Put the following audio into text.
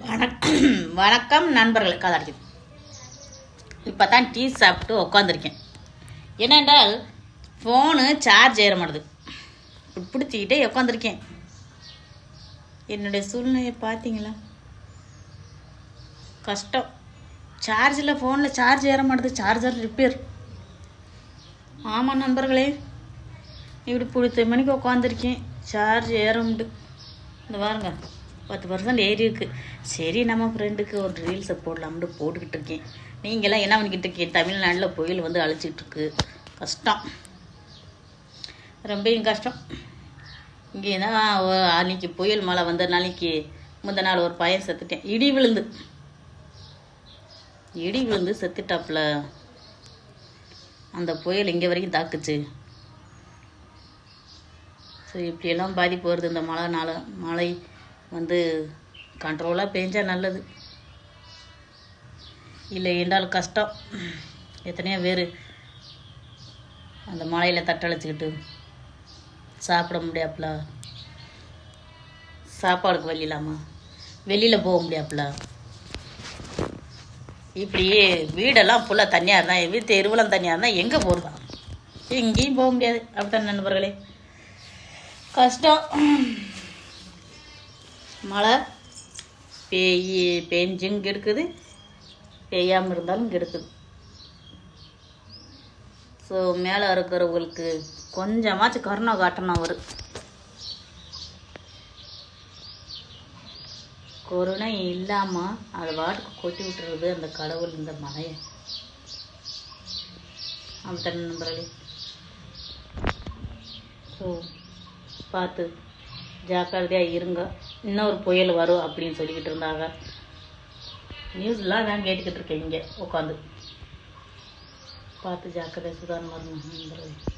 வணக்கம் நண்பர்களே. கதாடி இப்போ தான் டீ சாப்பிட்டு உட்காந்துருக்கேன். என்னென்றால் ஃபோனு சார்ஜ் ஏற மாட்டுது. பிடிச்சிக்கிட்டே உட்காந்துருக்கேன். என்னுடைய சூழ்நிலையை பார்த்தீங்களா? கஷ்டம். சார்ஜில் ஃபோனில் சார்ஜ் ஏற மாட்டுது. Charger repair. ஆமாம் நண்பர்களே, இப்படி பிடித்த மணிக்கு உட்காந்துருக்கேன். சார்ஜ் ஏறமுண்டு. இந்த பாருங்க, 10% ஏறி இருக்குது. சரி, நம்ம ஃப்ரெண்டுக்கு ஒரு ரீல்ஸை போடலாம்னு போட்டுக்கிட்டு இருக்கேன். நீங்களாம் என்ன பண்ணிக்கிட்டு இருக்கீங்க? தமிழ்நாட்டில் புயல் வந்து அழைச்சிட்ருக்கு. கஷ்டம், ரொம்பவும் கஷ்டம். இங்கே தான் அன்றைக்கி புயல் மழை வந்த நாளைக்கு முந்த நாள் ஒரு பையன் செத்துட்டேன். இடி விழுந்து செத்துட்டாப்புல. அந்த புயல் இங்கே வரைக்கும் தாக்குச்சு. ஸோ இப்படியெல்லாம் பாதிப்பு வருது இந்த மழை வந்து கண்ட்ரோலாக பெஞ்சால் நல்லது. இல்லை என்றால் கஷ்டம். எத்தனையோ பேர் அந்த மழையில் தட்டழைச்சிக்கிட்டு சாப்பிட முடியாப்புல, சாப்பாடுக்கு வழி இல்லாமல் வெளியில் போக முடியாப்புல. இப்படியே வீடெல்லாம் ஃபுல்லாக தண்ணியாக இருந்தால், வீட்டு எருவெல்லாம் தண்ணியாக இருந்தால் எங்கே போகிறதா? எங்கேயும் போக முடியாது. அப்படித்தான் நண்பர்களே, கஷ்டம். மழை பெஞ்சும் கெடுக்குது, பெய்யாமல் இருந்தாலும் கெடுக்குது. ஸோ மேலே இருக்கிறவங்களுக்கு கொஞ்சமாச்சும் கருணை காட்டணும். அவர் கருணை இல்லாமல் அதை வாட்டுக்கு கொட்டி விட்டுறது அந்த கடவுள் இந்த மழையை. அப்படித்தான் நண்பர்களே. ஸோ பார்த்து ஜாக்கிரதையாக இருங்க. இன்னொரு புயல் வரும் அப்படின்னு சொல்லிக்கிட்டு இருந்தாங்க. நியூஸ்லாம் நான் கேட்டுக்கிட்டு இருக்கேன். இங்கே உட்காந்து பார்த்து ஜாக்கிரதை சுதாரணமாக இருங்க.